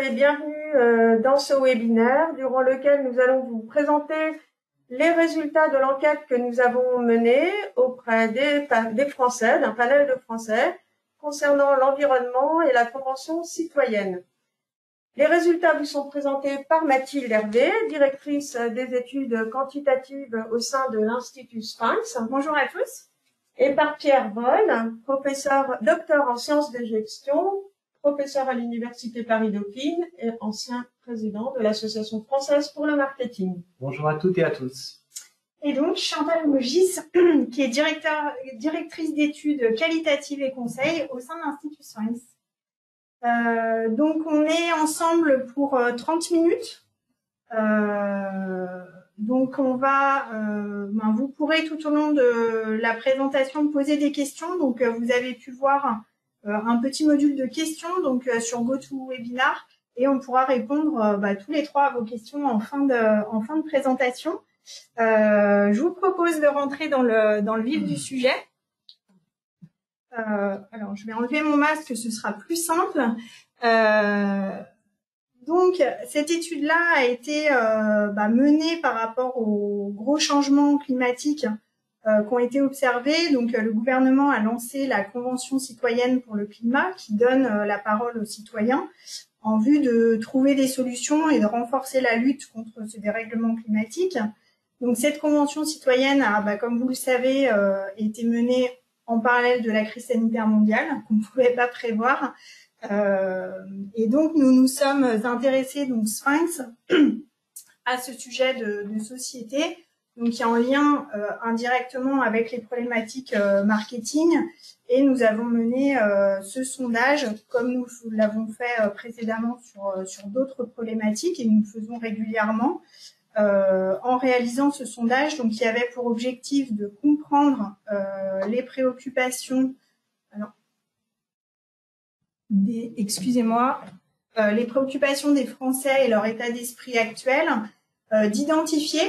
et bienvenue dans ce webinaire durant lequel nous allons vous présenter les résultats de l'enquête que nous avons menée auprès des Français, d'un panel de Français, concernant l'environnement et la Convention citoyenne. Les résultats vous sont présentés par Mathilde Hervé, directrice des études quantitatives au sein de l'Institut Sphinx. Bonjour à tous. Et par Pierre Boll, docteur en sciences de gestion, professeur à l'Université Paris-Dauphine et ancien président de l'Association française pour le marketing. Bonjour à toutes et à tous. Et donc, Chantal Mogis, qui est directrice d'études qualitatives et conseils au sein de l'Institut Sphinx. Donc, on est ensemble pour 30 minutes. Donc, on va, vous pourrez tout au long de la présentation poser des questions. Donc, vous avez pu voir un petit module de questions donc sur GoToWebinar et on pourra répondre tous les trois à vos questions en fin de présentation. Je vous propose de rentrer dans le vif du sujet. Alors, je vais enlever mon masque, ce sera plus simple. Donc, cette étude-là a été menée par rapport aux gros changements climatiques qui ont été observés. Donc, le gouvernement a lancé la Convention citoyenne pour le climat qui donne la parole aux citoyens en vue de trouver des solutions et de renforcer la lutte contre ce dérèglement climatique. Donc, cette Convention citoyenne a, comme vous le savez, été menée en parallèle de la crise sanitaire mondiale qu'on ne pouvait pas prévoir. Et donc, nous nous sommes intéressés, donc Sphinx, à ce sujet de société, donc qui est en lien indirectement avec les problématiques marketing. Et nous avons mené ce sondage, comme nous l'avons fait précédemment sur d'autres problématiques, et nous le faisons régulièrement, en réalisant ce sondage, donc qui avait pour objectif de comprendre les préoccupations. Alors, les préoccupations des Français et leur état d'esprit actuel, d'identifier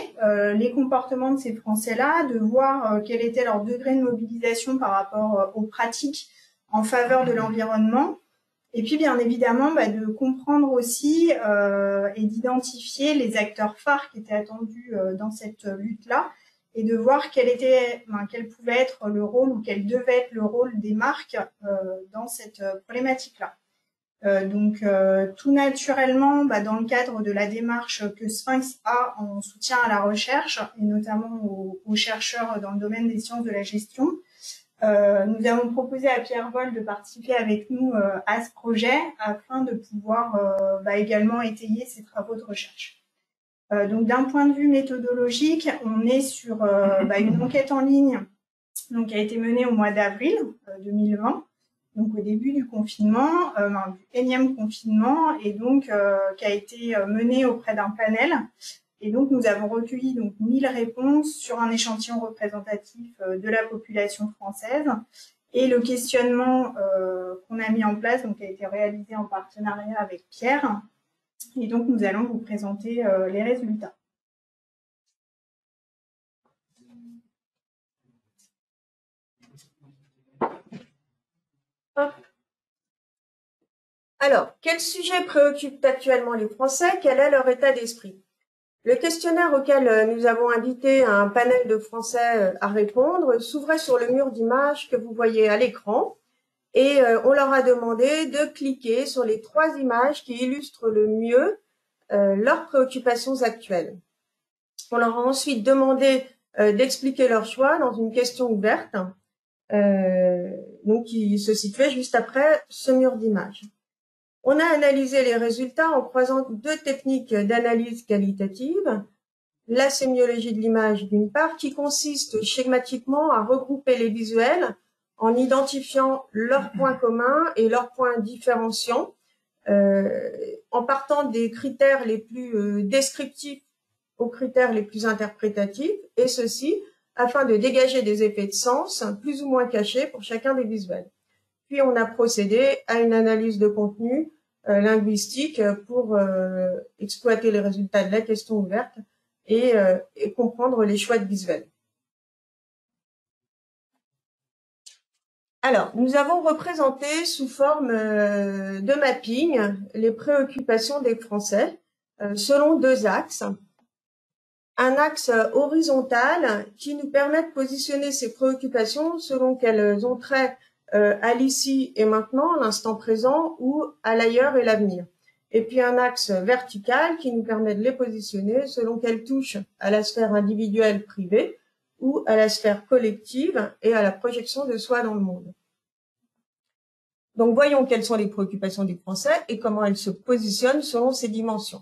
les comportements de ces Français-là, de voir quel était leur degré de mobilisation par rapport aux pratiques en faveur de l'environnement, et puis bien évidemment de comprendre aussi et d'identifier les acteurs phares qui étaient attendus dans cette lutte-là, et de voir quel pouvait être le rôle ou quel devait être le rôle des marques dans cette problématique-là. Donc, tout naturellement, dans le cadre de la démarche que Sphinx a en soutien à la recherche, et notamment aux chercheurs dans le domaine des sciences de la gestion, nous avons proposé à Pierre Boll de participer avec nous à ce projet afin de pouvoir également étayer ses travaux de recherche. Donc, d'un point de vue méthodologique, on est sur une enquête en ligne donc, qui a été menée au mois d'avril 2020. Donc au début du confinement, du énième confinement, et donc qui a été mené auprès d'un panel. Et donc nous avons recueilli donc 1000 réponses sur un échantillon représentatif de la population française. Et le questionnement qu'on a mis en place donc a été réalisé en partenariat avec Pierre. Et donc nous allons vous présenter les résultats. Alors, quel sujet préoccupe actuellement les Français? Quel est leur état d'esprit? Le questionnaire auquel nous avons invité un panel de Français à répondre s'ouvrait sur le mur d'images que vous voyez à l'écran, et on leur a demandé de cliquer sur les 3 images qui illustrent le mieux leurs préoccupations actuelles. On leur a ensuite demandé d'expliquer leur choix dans une question ouverte, donc qui se situait juste après ce mur d'images. On a analysé les résultats en croisant 2 techniques d'analyse qualitative. La sémiologie de l'image d'une part, qui consiste schématiquement à regrouper les visuels en identifiant leurs points communs et leurs points différenciants, en partant des critères les plus descriptifs aux critères les plus interprétatifs, et ceci afin de dégager des effets de sens plus ou moins cachés pour chacun des visuels. Puis on a procédé à une analyse de contenu linguistique pour exploiter les résultats de la question ouverte et comprendre les choix de visuels. Alors, nous avons représenté sous forme de mapping les préoccupations des Français selon deux axes. Un axe horizontal qui nous permet de positionner ces préoccupations selon qu'elles ont trait à l'ici et maintenant, l'instant présent, ou à l'ailleurs et l'avenir. Et puis un axe vertical qui nous permet de les positionner selon qu'elles touchent à la sphère individuelle privée ou à la sphère collective et à la projection de soi dans le monde. Donc voyons quelles sont les préoccupations des Français et comment elles se positionnent selon ces dimensions.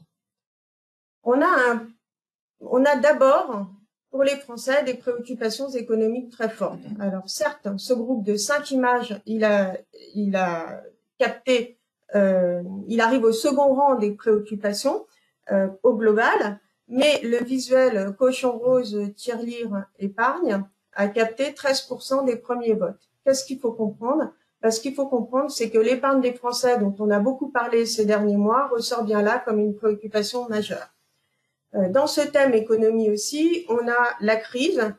On a d'abord, pour les Français, des préoccupations économiques très fortes. Alors certes, ce groupe de 5 images, il arrive au second rang des préoccupations au global, mais le visuel cochon rose, tirelire, épargne a capté 13% des premiers votes. Qu'est-ce qu'il faut comprendre? Ce qu'il faut comprendre, c'est que l'épargne des Français, dont on a beaucoup parlé ces derniers mois, ressort bien là comme une préoccupation majeure. Dans ce thème économie aussi, on a la crise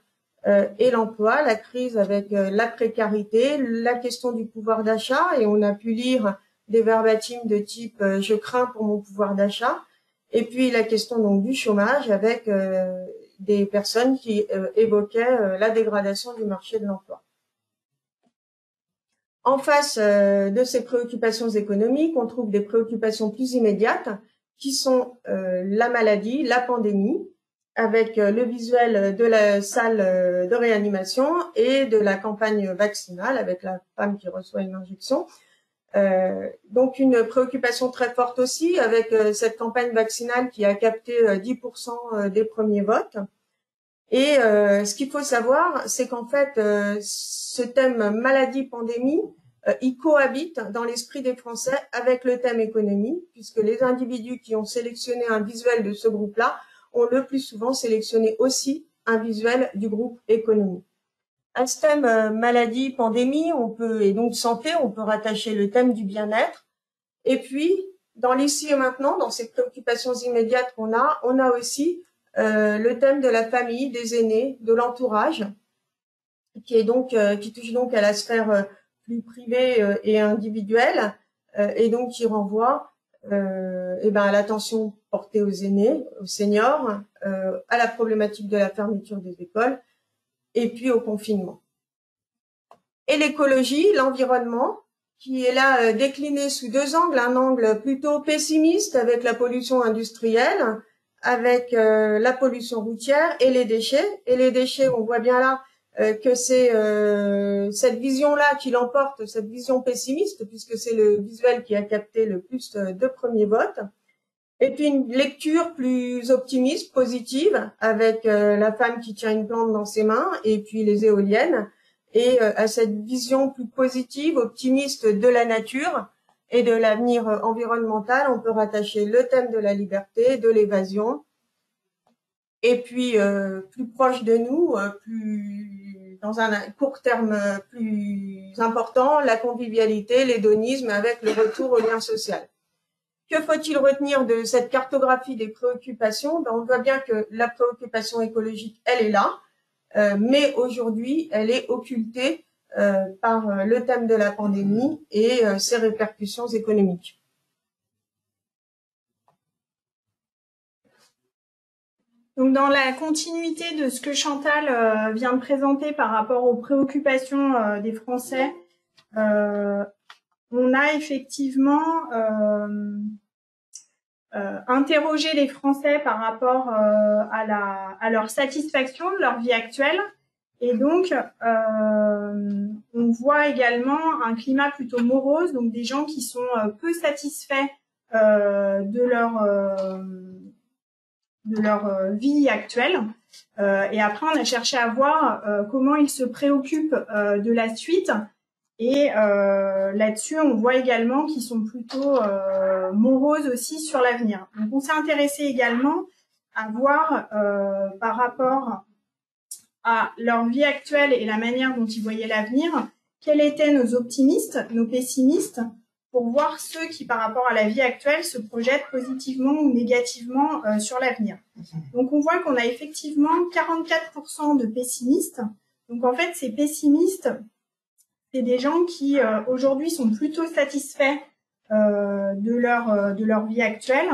et l'emploi, la crise avec la précarité, la question du pouvoir d'achat, et on a pu lire des verbatims de type je crains pour mon pouvoir d'achat, et puis la question donc du chômage avec des personnes qui évoquaient la dégradation du marché de l'emploi. En face de ces préoccupations économiques, on trouve des préoccupations plus immédiates qui sont la maladie, la pandémie, avec le visuel de la salle de réanimation et de la campagne vaccinale avec la femme qui reçoit une injection. Donc une préoccupation très forte aussi avec cette campagne vaccinale qui a capté 10% des premiers votes. Et ce qu'il faut savoir, c'est qu'en fait, ce thème maladie-pandémie, il cohabite dans l'esprit des Français avec le thème économie, puisque les individus qui ont sélectionné un visuel de ce groupe-là ont le plus souvent sélectionné aussi un visuel du groupe économie. À ce thème maladie-pandémie, et donc santé, on peut rattacher le thème du bien-être. Et puis, dans l'ici et maintenant, dans ces préoccupations immédiates qu'on a, on a aussi le thème de la famille, des aînés, de l'entourage, qui touche donc à la sphère plus privée et individuelle, et donc qui renvoie à l'attention portée aux aînés, aux seniors, à la problématique de la fermeture des écoles, et puis au confinement. Et l'écologie, l'environnement, qui est là décliné sous deux angles, un angle plutôt pessimiste avec la pollution industrielle, avec la pollution routière et les déchets. Et les déchets, on voit bien là que c'est cette vision-là qui l'emporte, cette vision pessimiste, puisque c'est le visuel qui a capté le plus de premiers votes. Et puis une lecture plus optimiste, positive, avec la femme qui tient une plante dans ses mains, et puis les éoliennes, et à cette vision plus positive, optimiste de la nature et de l'avenir environnemental, on peut rattacher le thème de la liberté, de l'évasion, et puis plus proche de nous, dans un court terme plus important, la convivialité, l'hédonisme avec le retour au lien social. Que faut-il retenir de cette cartographie des préoccupations? On voit bien que la préoccupation écologique, elle est là, mais aujourd'hui, elle est occultée par le thème de la pandémie et ses répercussions économiques. Donc, dans la continuité de ce que Chantal vient de présenter par rapport aux préoccupations des Français, on a effectivement interrogé les Français par rapport à leur satisfaction de leur vie actuelle. Et donc, on voit également un climat plutôt morose, donc des gens qui sont peu satisfaits de leur vie actuelle. Et après, on a cherché à voir comment ils se préoccupent de la suite. Et là-dessus, on voit également qu'ils sont plutôt moroses aussi sur l'avenir. Donc, on s'est intéressé également à voir par rapport à leur vie actuelle et la manière dont ils voyaient l'avenir, quels étaient nos optimistes, nos pessimistes, pour voir ceux qui, par rapport à la vie actuelle, se projettent positivement ou négativement sur l'avenir. Donc, on voit qu'on a effectivement 44% de pessimistes. Donc, en fait, ces pessimistes, c'est des gens qui aujourd'hui sont plutôt satisfaits de leur vie actuelle,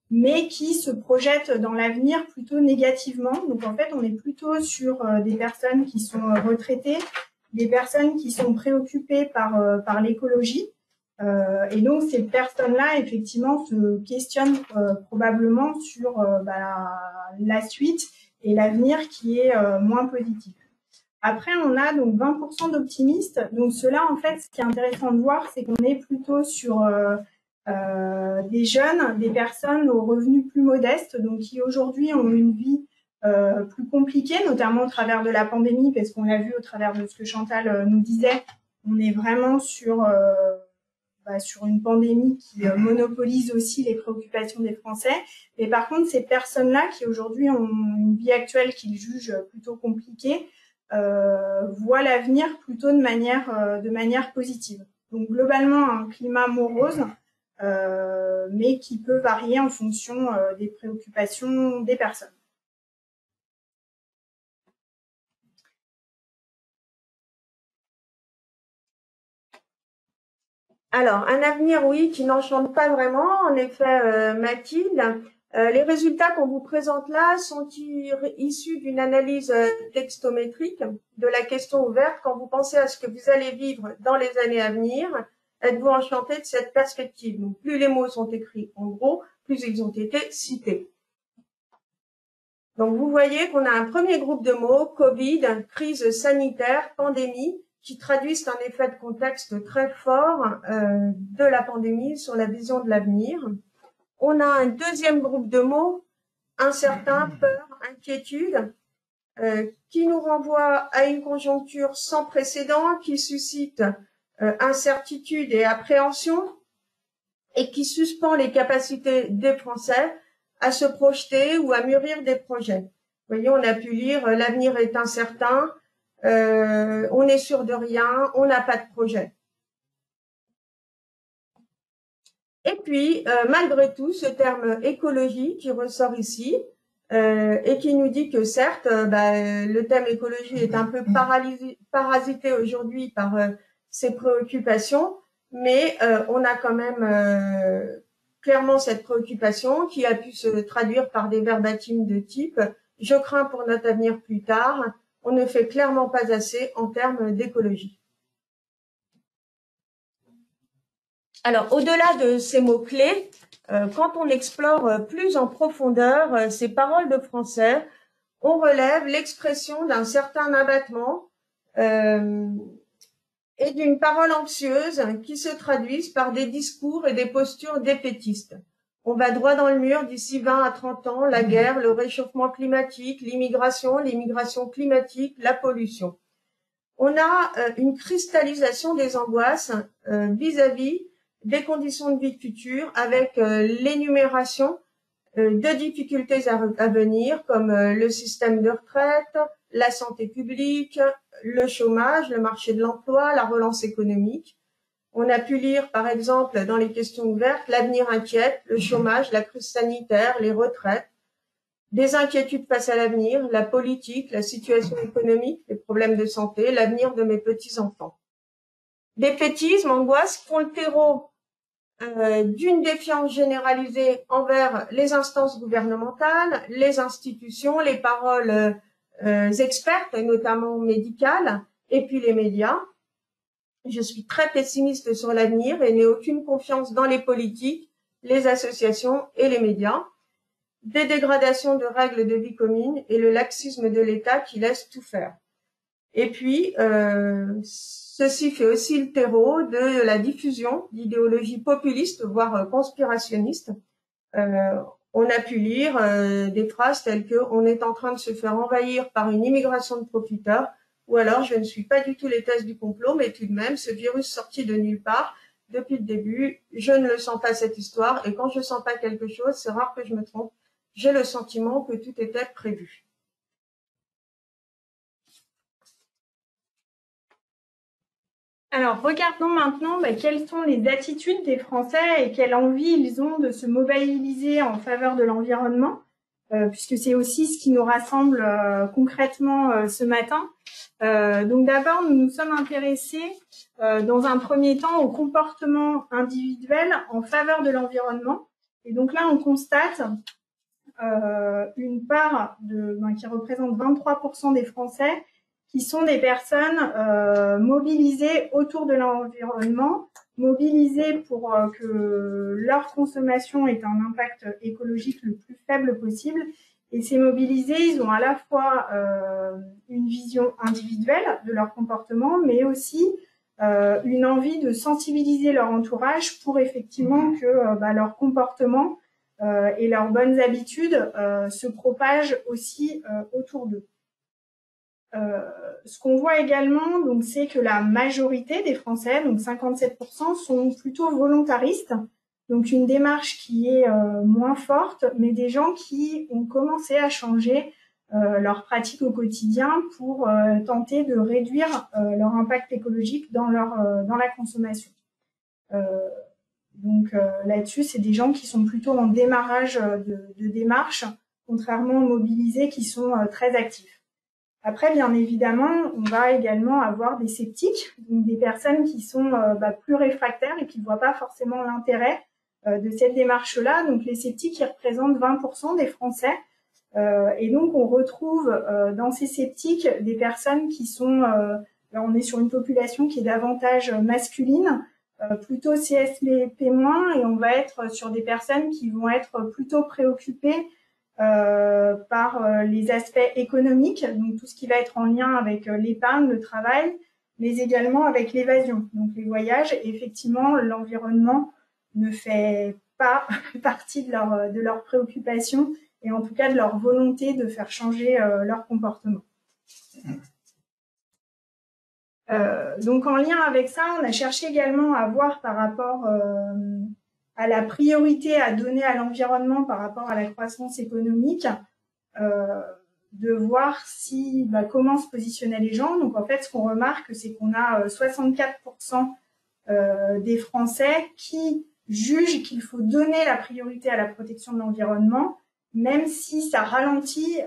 mais qui se projettent dans l'avenir plutôt négativement. Donc en fait, on est plutôt sur des personnes qui sont retraitées, des personnes qui sont préoccupées par l'écologie. Et donc ces personnes-là, effectivement, se questionnent probablement sur la suite et l'avenir qui est moins positif. Après, on a donc 20% d'optimistes. Donc cela, en fait, ce qui est intéressant de voir, c'est qu'on est plutôt sur des jeunes, des personnes aux revenus plus modestes, donc qui aujourd'hui ont une vie plus compliquée, notamment au travers de la pandémie, parce qu'on l'a vu au travers de ce que Chantal nous disait, on est vraiment sur une pandémie qui monopolise aussi les préoccupations des Français. Mais par contre, ces personnes-là qui aujourd'hui ont une vie actuelle qu'ils jugent plutôt compliquée, voient l'avenir plutôt de manière positive. Donc globalement, un climat morose, mais qui peut varier en fonction des préoccupations des personnes. Alors, un avenir, oui, qui n'enchante pas vraiment. En effet, Mathilde, les résultats qu'on vous présente là sont issus d'une analyse textométrique de la question ouverte. Quand vous pensez à ce que vous allez vivre dans les années à venir, êtes-vous enchanté de cette perspective? Donc, plus les mots sont écrits en gros, plus ils ont été cités. Donc, vous voyez qu'on a un premier groupe de mots, Covid, crise sanitaire, pandémie, qui traduisent un effet de contexte très fort de la pandémie sur la vision de l'avenir. On a un deuxième groupe de mots, incertain, peur, inquiétude, qui nous renvoie à une conjoncture sans précédent, qui suscite incertitude et appréhension, et qui suspend les capacités des Français à se projeter ou à mûrir des projets. Vous voyez, on a pu lire « L'avenir est incertain », on est sûr de rien, on n'a pas de projet. Et puis, malgré tout, ce terme écologie qui ressort ici et qui nous dit que certes, le thème écologie est un peu parasité aujourd'hui par ses préoccupations, mais on a quand même clairement cette préoccupation qui a pu se traduire par des verbatims de type « je crains pour notre avenir plus tard », on ne fait clairement pas assez en termes d'écologie. Alors, au-delà de ces mots-clés, quand on explore plus en profondeur ces paroles de français, on relève l'expression d'un certain abattement et d'une parole anxieuse qui se traduisent par des discours et des postures défaitistes. On va droit dans le mur d'ici 20 à 30 ans, la guerre, le réchauffement climatique, l'immigration climatique, la pollution. On a une cristallisation des angoisses vis-à-vis des conditions de vie futures avec l'énumération de difficultés à venir comme le système de retraite, la santé publique, le chômage, le marché de l'emploi, la relance économique. On a pu lire, par exemple, dans les questions ouvertes, l'avenir inquiète, le chômage, la crise sanitaire, les retraites, des inquiétudes face à l'avenir, la politique, la situation économique, les problèmes de santé, l'avenir de mes petits-enfants. Défaitisme, angoisse font le terreau d'une défiance généralisée envers les instances gouvernementales, les institutions, les paroles expertes, notamment médicales, et puis les médias. Je suis très pessimiste sur l'avenir et n'ai aucune confiance dans les politiques, les associations et les médias. Des dégradations de règles de vie commune et le laxisme de l'État qui laisse tout faire. Et puis, ceci fait aussi le terreau de la diffusion d'idéologies populistes, voire conspirationnistes. On a pu lire des phrases telles que « on est en train de se faire envahir par une immigration de profiteurs » ou alors « je ne suis pas du tout les thèses du complot, mais tout de même, ce virus sorti de nulle part, depuis le début, je ne le sens pas cette histoire, et quand je sens pas quelque chose, c'est rare que je me trompe, j'ai le sentiment que tout était prévu. » Alors, regardons maintenant quelles sont les attitudes des Français et quelle envie ils ont de se mobiliser en faveur de l'environnement. puisque c'est aussi ce qui nous rassemble concrètement ce matin. Donc d'abord, nous nous sommes intéressés dans un premier temps au comportement individuel en faveur de l'environnement. Et donc là, on constate une part qui représente 23% des Français qui sont des personnes mobilisées autour de l'environnement, mobilisées pour que leur consommation ait un impact écologique le plus faible possible. Et ces mobilisés, ils ont à la fois une vision individuelle de leur comportement, mais aussi une envie de sensibiliser leur entourage pour effectivement que leur comportement et leurs bonnes habitudes se propagent aussi autour d'eux. Ce qu'on voit également, donc, c'est que la majorité des Français, donc 57%, sont plutôt volontaristes. Donc une démarche qui est moins forte, mais des gens qui ont commencé à changer leurs pratiques au quotidien pour tenter de réduire leur impact écologique dans la consommation. Donc là-dessus, c'est des gens qui sont plutôt en démarrage de démarche, contrairement aux mobilisés qui sont très actifs. Après, bien évidemment, on va également avoir des sceptiques, donc des personnes qui sont plus réfractaires et qui ne voient pas forcément l'intérêt de cette démarche-là. Donc les sceptiques, ils représentent 20% des Français. Et donc on retrouve dans ces sceptiques des personnes qui sont, là on est sur une population qui est davantage masculine, plutôt CSP-, et on va être sur des personnes qui vont être plutôt préoccupées par les aspects économiques, donc tout ce qui va être en lien avec l'épargne, le travail, mais également avec l'évasion, donc les voyages. Et effectivement, l'environnement ne fait pas partie de leur préoccupation et en tout cas de leur volonté de faire changer leur comportement. Donc en lien avec ça, on a cherché également à voir par rapport à la priorité à donner à l'environnement par rapport à la croissance économique, de voir comment se positionnaient les gens. Donc en fait, ce qu'on remarque, c'est qu'on a 64% des Français qui jugent qu'il faut donner la priorité à la protection de l'environnement, même si ça ralentit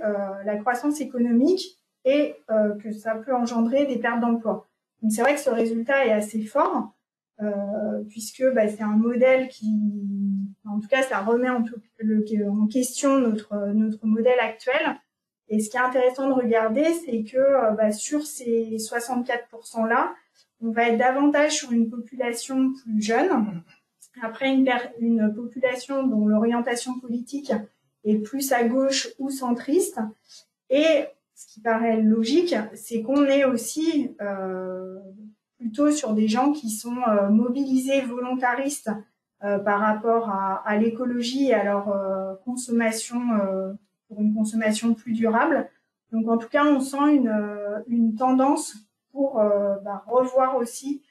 la croissance économique et que ça peut engendrer des pertes d'emploi. Donc c'est vrai que ce résultat est assez fort, puisque c'est un modèle qui, en tout cas, ça remet en question notre modèle actuel. Et ce qui est intéressant de regarder, c'est que sur ces 64%-là, on va être davantage sur une population plus jeune, après une population dont l'orientation politique est plus à gauche ou centriste. Et ce qui paraît logique, c'est qu'on est aussi plutôt sur des gens qui sont mobilisés, volontaristes par rapport à l'écologie et à leur consommation pour une consommation plus durable. Donc en tout cas, on sent une tendance pour revoir aussi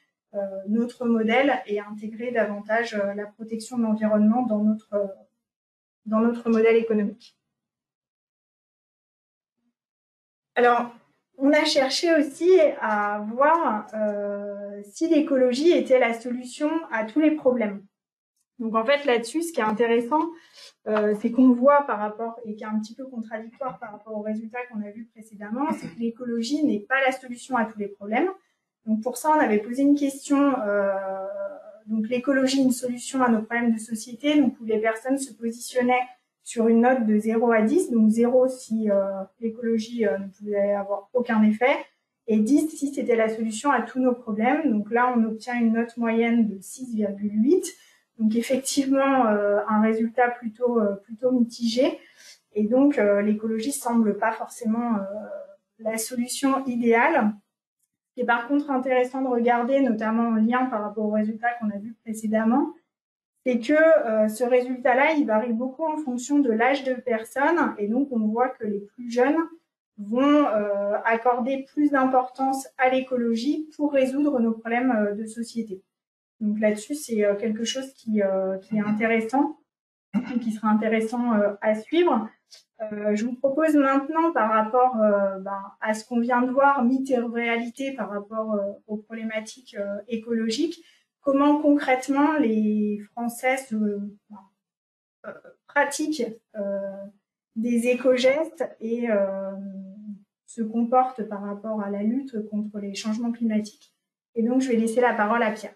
notre modèle et intégrer davantage la protection de l'environnement dans notre modèle économique. Alors, on a cherché aussi à voir si l'écologie était la solution à tous les problèmes. Donc en fait, là-dessus, ce qui est intéressant, c'est qu'on voit par rapport, et qui est un petit peu contradictoire par rapport aux résultats qu'on a vus précédemment, c'est que l'écologie n'est pas la solution à tous les problèmes. Donc pour ça, on avait posé une question, donc l'écologie, une solution à nos problèmes de société, donc où les personnes se positionnaient sur une note de 0 à 10, donc 0 si l'écologie ne pouvait avoir aucun effet, et 10 si c'était la solution à tous nos problèmes. Donc là, on obtient une note moyenne de 6,8. Donc effectivement, un résultat plutôt mitigé. Et donc, l'écologie semble pas forcément la solution idéale. Ce qui est par contre intéressant de regarder, notamment en lien par rapport aux résultats qu'on a vus précédemment, c'est que ce résultat-là, il varie beaucoup en fonction de l'âge de personne. Et donc, on voit que les plus jeunes vont accorder plus d'importance à l'écologie pour résoudre nos problèmes de société. Donc là-dessus, c'est quelque chose qui est intéressant, qui sera intéressant à suivre. Je vous propose maintenant, par rapport à ce qu'on vient de voir, mythe et réalité par rapport aux problématiques écologiques, comment concrètement les Français pratiquent des éco-gestes et se comportent par rapport à la lutte contre les changements climatiques. Et donc, je vais laisser la parole à Pierre.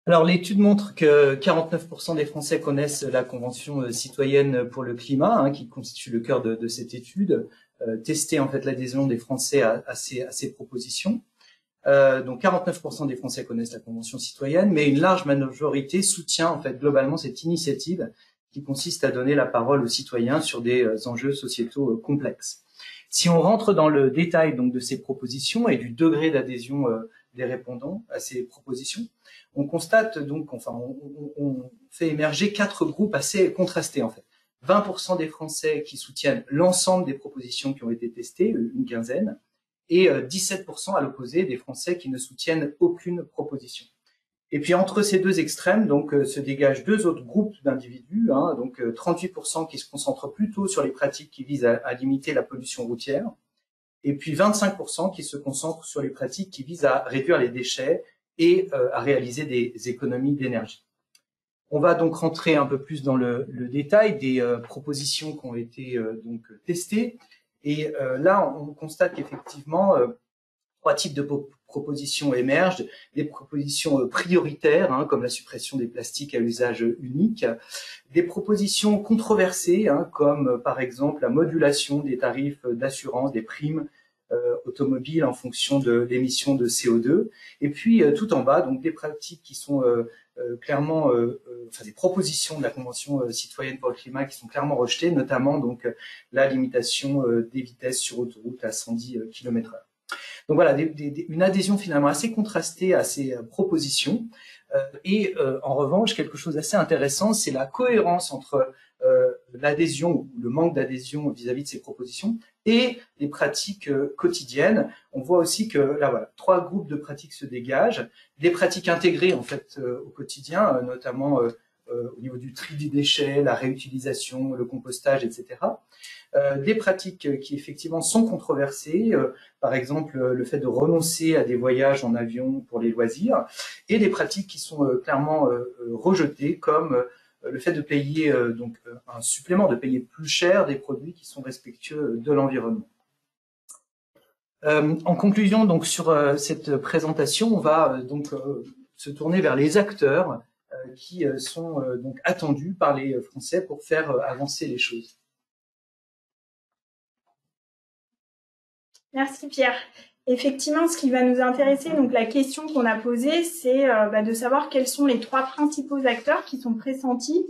Alors, l'étude montre que 49% des Français connaissent la Convention citoyenne pour le climat, hein, qui constitue le cœur de cette étude, tester en fait l'adhésion des Français à ces propositions. Donc 49% des Français connaissent la Convention citoyenne, mais une large majorité soutient en fait globalement cette initiative qui consiste à donner la parole aux citoyens sur des enjeux sociétaux complexes. Si on rentre dans le détail donc de ces propositions et du degré d'adhésion des répondants à ces propositions, on constate donc, on fait émerger 4 groupes assez contrastés en fait. 20% des Français qui soutiennent l'ensemble des propositions qui ont été testées, une quinzaine, et 17% à l'opposé des Français qui ne soutiennent aucune proposition. Et puis entre ces deux extrêmes, donc se dégagent 2 autres groupes d'individus, hein, donc 38% qui se concentrent plutôt sur les pratiques qui visent à limiter la pollution routière, et puis 25% qui se concentrent sur les pratiques qui visent à réduire les déchets et à réaliser des économies d'énergie. On va donc rentrer un peu plus dans le détail des propositions qui ont été donc testées. Et là, on constate qu'effectivement, 3 types de propositions émergent. Des propositions prioritaires, hein, comme la suppression des plastiques à usage unique. Des propositions controversées, hein, comme par exemple la modulation des tarifs d'assurance, des primes automobiles en fonction de l'émission de CO2. Et puis, tout en bas, donc des pratiques qui sont clairement, des propositions de la Convention citoyenne pour le climat qui sont clairement rejetées, notamment donc la limitation des vitesses sur autoroute à 110 km/h. Donc voilà, une adhésion finalement assez contrastée à ces propositions. Et en revanche, quelque chose d'assez intéressant, c'est la cohérence entre l'adhésion ou le manque d'adhésion vis-à-vis de ces propositions et les pratiques quotidiennes. On voit aussi que là, voilà, 3 groupes de pratiques se dégagent, des pratiques intégrées en fait au quotidien, notamment au niveau du tri des déchets, la réutilisation, le compostage, etc. Des pratiques qui effectivement sont controversées, par exemple le fait de renoncer à des voyages en avion pour les loisirs, et des pratiques qui sont clairement rejetées, comme le fait de payer donc un supplément, de payer plus cher des produits qui sont respectueux de l'environnement. En conclusion, donc sur cette présentation, on va donc se tourner vers les acteurs qui sont donc attendus par les Français pour faire avancer les choses. Merci Pierre. Effectivement, ce qui va nous intéresser, donc la question qu'on a posée, c'est de savoir quels sont les 3 principaux acteurs qui sont pressentis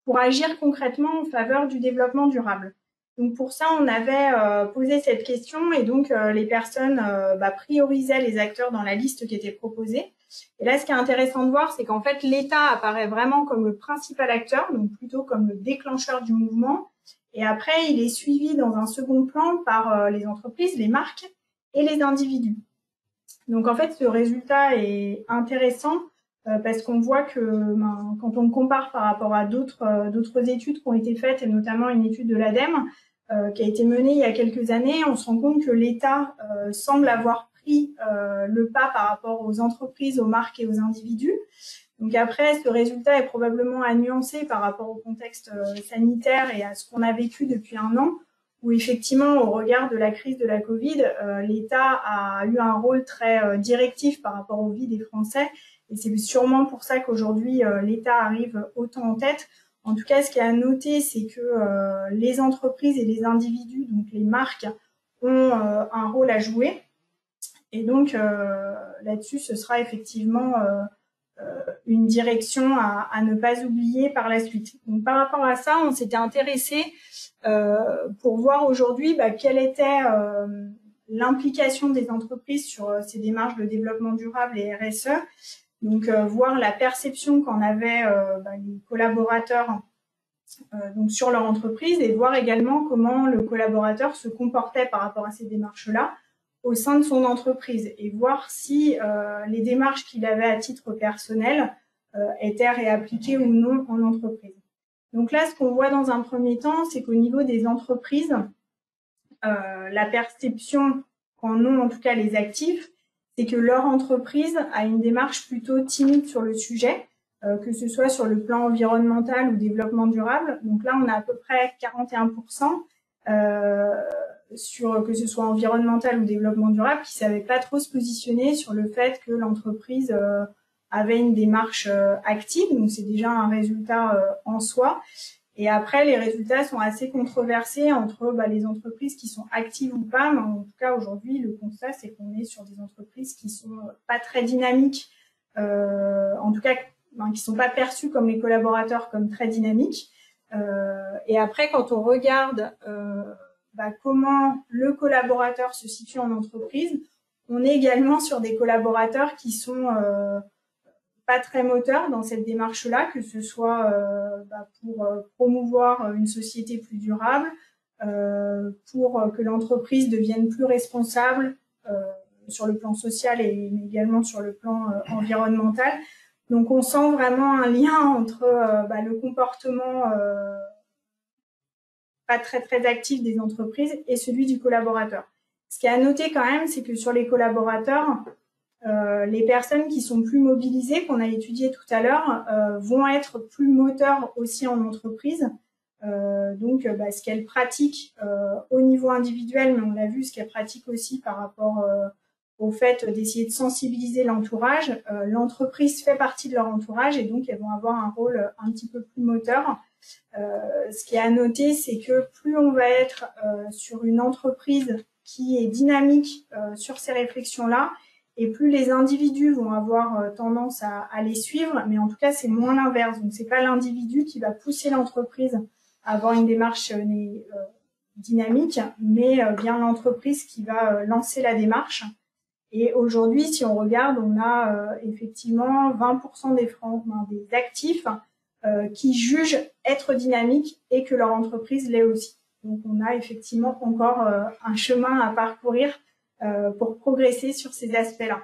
pour agir concrètement en faveur du développement durable. Donc pour ça, on avait posé cette question et donc les personnes priorisaient les acteurs dans la liste qui était proposée. Et là, ce qui est intéressant de voir, c'est qu'en fait, l'État apparaît vraiment comme le principal acteur, donc plutôt comme le déclencheur du mouvement. Et après, il est suivi dans un second plan par les entreprises, les marques et les individus. Donc en fait, ce résultat est intéressant parce qu'on voit que quand on compare par rapport à d'autres études qui ont été faites, et notamment une étude de l'ADEME qui a été menée il y a quelques années, on se rend compte que l'État semble avoir pris le pas par rapport aux entreprises, aux marques et aux individus. Donc après, ce résultat est probablement à nuancer par rapport au contexte sanitaire et à ce qu'on a vécu depuis un an, où effectivement, au regard de la crise de la Covid, l'État a eu un rôle très directif par rapport aux vies des Français. Et c'est sûrement pour ça qu'aujourd'hui, l'État arrive autant en tête. En tout cas, ce qu'il y a à noter, c'est que les entreprises et les individus, donc les marques, ont un rôle à jouer. Et donc, là-dessus, ce sera effectivement une direction à ne pas oublier par la suite. Donc, par rapport à ça, on s'était intéressé pour voir aujourd'hui quelle était l'implication des entreprises sur ces démarches de développement durable et RSE. Donc, voir la perception qu'en avaient les collaborateurs donc sur leur entreprise et voir également comment le collaborateur se comportait par rapport à ces démarches-là au sein de son entreprise et voir si les démarches qu'il avait à titre personnel étaient réappliquées ou non en entreprise. Donc là, ce qu'on voit dans un premier temps, c'est qu'au niveau des entreprises, la perception qu'en ont en tout cas les actifs, c'est que leur entreprise a une démarche plutôt timide sur le sujet. que ce soit sur le plan environnemental ou développement durable. Donc là, on a à peu près 41%, sur que ce soit environnemental ou développement durable, qui savaient pas trop se positionner sur le fait que l'entreprise avait une démarche active. Donc c'est déjà un résultat en soi. Et après, les résultats sont assez controversés entre les entreprises qui sont actives ou pas. Mais en tout cas, aujourd'hui, le constat, c'est qu'on est sur des entreprises qui sont pas très dynamiques, en tout cas, qui sont pas perçues comme les collaborateurs comme très dynamiques. Et après, quand on regarde comment le collaborateur se situe en entreprise, on est également sur des collaborateurs qui sont pas très moteur dans cette démarche-là, que ce soit pour promouvoir une société plus durable, pour que l'entreprise devienne plus responsable sur le plan social et également sur le plan environnemental. Donc on sent vraiment un lien entre le comportement pas très actif des entreprises et celui du collaborateur. Ce qui est à noter quand même, c'est que sur les collaborateurs, les personnes qui sont plus mobilisées, qu'on a étudiées tout à l'heure, vont être plus moteurs aussi en entreprise. Donc, ce qu'elles pratiquent au niveau individuel, mais on l'a vu, ce qu'elles pratiquent aussi par rapport au fait d'essayer de sensibiliser l'entourage. L'entreprise fait partie de leur entourage et donc elles vont avoir un rôle un petit peu plus moteur. Ce qui est à noter, c'est que plus on va être sur une entreprise qui est dynamique sur ces réflexions-là, et plus les individus vont avoir tendance à les suivre, mais en tout cas, c'est moins l'inverse. Donc, c'est pas l'individu qui va pousser l'entreprise à avoir une démarche dynamique, mais bien l'entreprise qui va lancer la démarche. Et aujourd'hui, si on regarde, on a effectivement 20% des actifs qui jugent être dynamiques et que leur entreprise l'est aussi. Donc, on a effectivement encore un chemin à parcourir pour progresser sur ces aspects-là.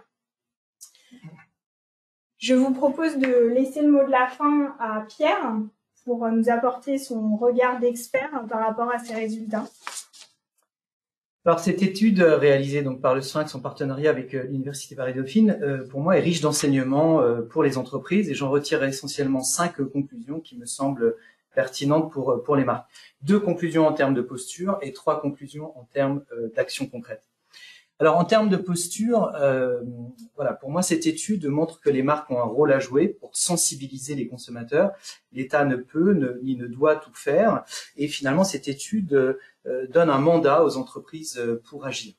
Je vous propose de laisser le mot de la fin à Pierre pour nous apporter son regard d'expert par rapport à ces résultats. Alors, cette étude réalisée donc par le Sphinx en partenariat avec l'Université Paris-Dauphine, pour moi, est riche d'enseignements pour les entreprises et j'en retire essentiellement 5 conclusions qui me semblent pertinentes pour les marques. 2 conclusions en termes de posture et 3 conclusions en termes d'action concrète. Alors, en termes de posture, pour moi, cette étude montre que les marques ont un rôle à jouer pour sensibiliser les consommateurs. L'État ne peut ni ne doit tout faire. Et finalement, cette étude donne un mandat aux entreprises pour agir.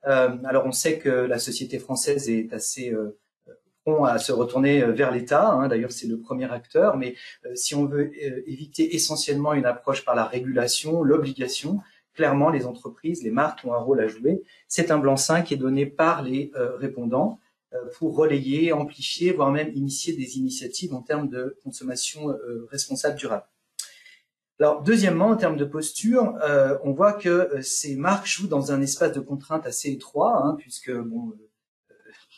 Alors, on sait que la société française est assez prompt à se retourner vers l'État. D'ailleurs, c'est le premier acteur. Mais si on veut éviter essentiellement une approche par la régulation, l'obligation, clairement, les entreprises, les marques ont un rôle à jouer. C'est un blanc-seing qui est donné par les répondants pour relayer, amplifier, voire même initier des initiatives en termes de consommation responsable durable. Alors, deuxièmement, en termes de posture, on voit que ces marques jouent dans un espace de contrainte assez étroit, puisque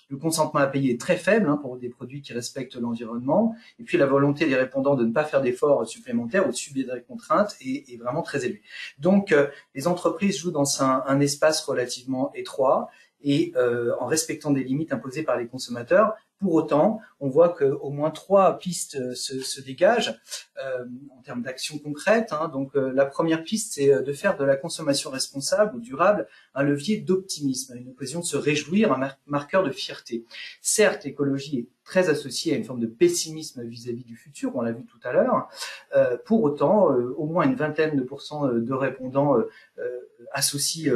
le consentement à payer est très faible pour des produits qui respectent l'environnement. Et puis, la volonté des répondants de ne pas faire d'efforts supplémentaires ou de subir des contraintes est vraiment très élevée. Donc, les entreprises jouent dans un espace relativement étroit et en respectant des limites imposées par les consommateurs. Pour autant, on voit qu'au moins 3 pistes se dégagent en termes d'action concrète. Donc, la première piste, c'est de faire de la consommation responsable ou durable un levier d'optimisme, une occasion de se réjouir, un marqueur de fierté. Certes, l'écologie est très associée à une forme de pessimisme vis-à-vis du futur, on l'a vu tout à l'heure. Pour autant, au moins une vingtaine de pourcents de répondants associent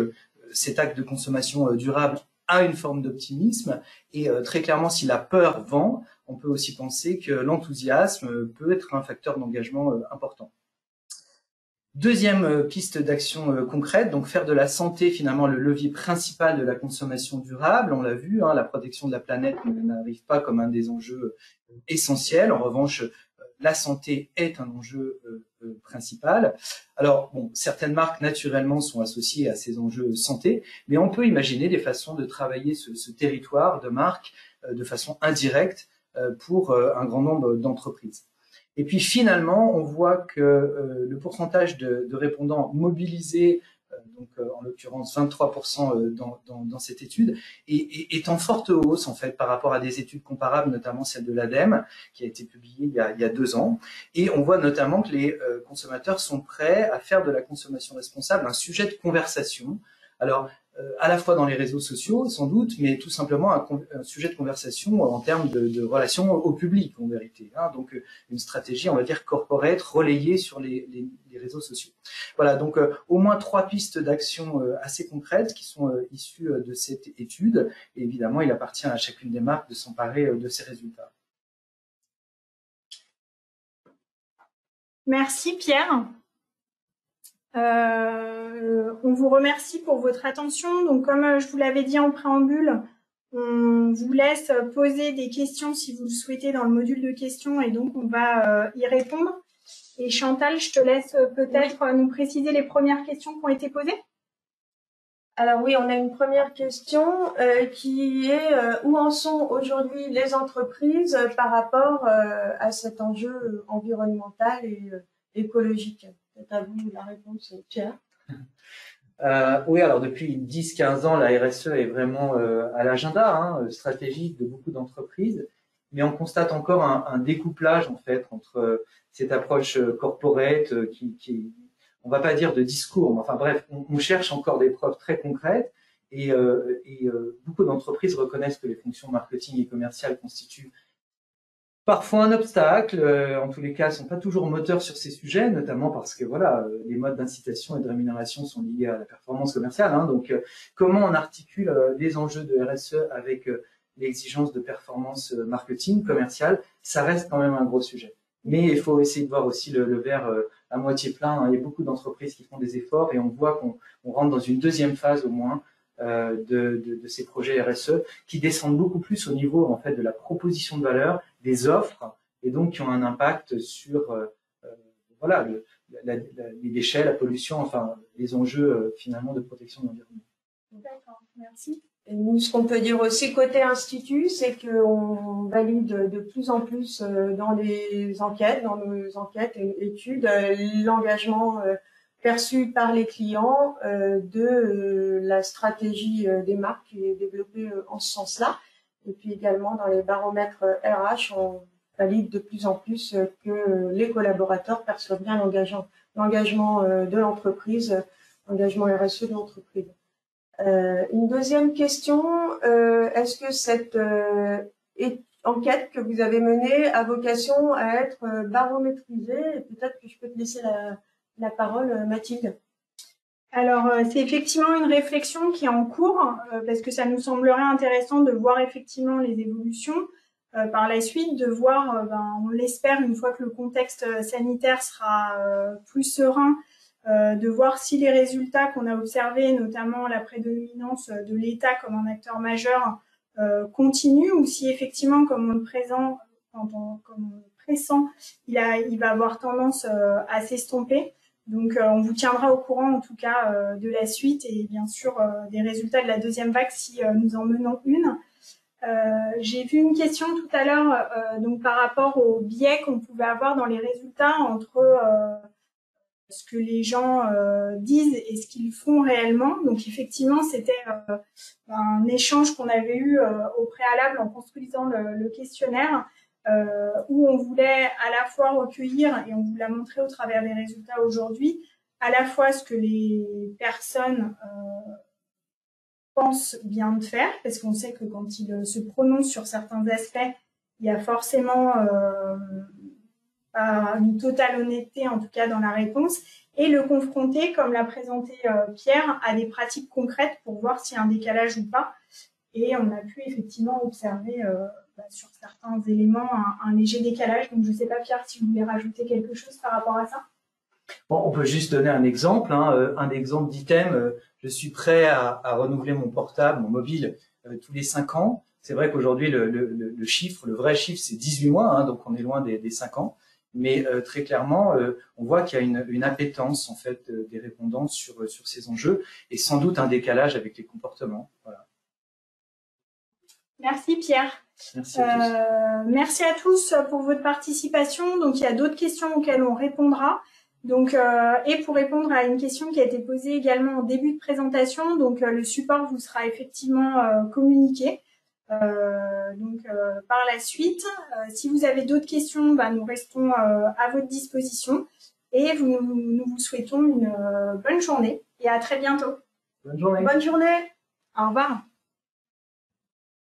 cet acte de consommation durable à une forme d'optimisme et très clairement, si la peur vend, on peut aussi penser que l'enthousiasme peut être un facteur d'engagement important. Deuxième piste d'action concrète, donc faire de la santé finalement le levier principal de la consommation durable. On l'a vu, la protection de la planète n'arrive pas comme un des enjeux essentiels. En revanche, la santé est un enjeu principal. Alors, certaines marques, naturellement, sont associées à ces enjeux santé, mais on peut imaginer des façons de travailler ce territoire de marques de façon indirecte pour un grand nombre d'entreprises. Et puis, finalement, on voit que le pourcentage de répondants mobilisés donc en l'occurrence 23% dans cette étude, et est en forte hausse en fait par rapport à des études comparables, notamment celle de l'ADEME qui a été publiée il y a 2 ans. Et on voit notamment que les consommateurs sont prêts à faire de la consommation responsable un sujet de conversation. Alors, à la fois dans les réseaux sociaux, sans doute, mais tout simplement un sujet de conversation en termes de relations au public, en vérité. Hein. Donc, une stratégie, on va dire, corporate, relayée sur les réseaux sociaux. Voilà, donc au moins 3 pistes d'action assez concrètes qui sont issues de cette étude. Et évidemment, il appartient à chacune des marques de s'emparer de ces résultats. Merci Pierre. On vous remercie pour votre attention. Donc, comme je vous l'avais dit en préambule, on vous laisse poser des questions si vous le souhaitez dans le module de questions et donc on va y répondre. Et Chantal, je te laisse peut-être nous préciser les premières questions qui ont été posées. Alors oui, on a une première question qui est où en sont aujourd'hui les entreprises par rapport à cet enjeu environnemental et écologique. C'est à vous la réponse, Pierre. Oui, alors depuis 10-15 ans, la RSE est vraiment à l'agenda stratégique de beaucoup d'entreprises, mais on constate encore un découplage en fait entre cette approche corporate qui on va pas dire de discours, mais enfin bref, on cherche encore des preuves très concrètes et beaucoup d'entreprises reconnaissent que les fonctions marketing et commerciales constituent parfois un obstacle, en tous les cas, sont pas toujours moteurs sur ces sujets, notamment parce que voilà, les modes d'incitation et de rémunération sont liés à la performance commerciale. Hein, donc, comment on articule les enjeux de RSE avec l'exigence de performance marketing commerciale, ça reste quand même un gros sujet. Mais il faut essayer de voir aussi le verre à moitié plein. Hein. Il y a beaucoup d'entreprises qui font des efforts et on voit qu'on rentre dans une deuxième phase au moins de ces projets RSE qui descendent beaucoup plus au niveau en fait de la proposition de valeur, des offres et donc qui ont un impact sur voilà les déchets, la pollution, enfin les enjeux finalement de protection de l'environnement. D'accord, merci. Et nous, ce qu'on peut dire aussi côté institut, c'est qu'on valide de plus en plus dans nos enquêtes et études, l'engagement perçu par les clients de la stratégie des marques qui est développée en ce sens-là. Et puis également dans les baromètres RH, on valide de plus en plus que les collaborateurs perçoivent bien l'engagement de l'entreprise, l'engagement RSE de l'entreprise. Une deuxième question, est-ce que cette enquête que vous avez menée a vocation à être barométrisée? Peut-être que je peux te laisser la parole, Mathilde. Alors, c'est effectivement une réflexion qui est en cours parce que ça nous semblerait intéressant de voir effectivement les évolutions. Par la suite, de voir, on l'espère, une fois que le contexte sanitaire sera plus serein, de voir si les résultats qu'on a observés, notamment la prédominance de l'État comme un acteur majeur, continuent ou si effectivement, comme on le pressent, il va avoir tendance à s'estomper. Donc, on vous tiendra au courant, en tout cas, de la suite et bien sûr des résultats de la deuxième vague si nous en menons une. J'ai vu une question tout à l'heure, donc par rapport au biais qu'on pouvait avoir dans les résultats entre ce que les gens disent et ce qu'ils font réellement. Donc effectivement, c'était un échange qu'on avait eu au préalable en construisant le questionnaire, où on voulait à la fois recueillir, et on vous l'a montré au travers des résultats aujourd'hui, à la fois ce que les personnes pensent bien de faire, parce qu'on sait que quand ils se prononcent sur certains aspects, il y a forcément une totale honnêteté, en tout cas dans la réponse, et le confronter, comme l'a présenté Pierre, à des pratiques concrètes pour voir s'il y a un décalage ou pas. Et on a pu effectivement observer sur certains éléments un léger décalage. Donc je ne sais pas, Pierre, si vous voulez rajouter quelque chose par rapport à ça. Bon, on peut juste donner un exemple, un exemple d'item. Je suis prêt à renouveler mon portable, mon mobile, tous les 5 ans. C'est vrai qu'aujourd'hui, le chiffre, le vrai chiffre, c'est 18 mois, donc on est loin des 5 ans. Mais très clairement, on voit qu'il y a une appétence en fait des répondants sur ces enjeux et sans doute un décalage avec les comportements. Voilà. Merci Pierre. Merci à tous. Merci à tous pour votre participation. Donc il y a d'autres questions auxquelles on répondra. Donc, et pour répondre à une question qui a été posée également en début de présentation, donc le support vous sera effectivement communiqué. Par la suite, si vous avez d'autres questions, nous restons à votre disposition et nous vous souhaitons une bonne journée et à très bientôt. Bonne journée. Bonne journée. Au revoir.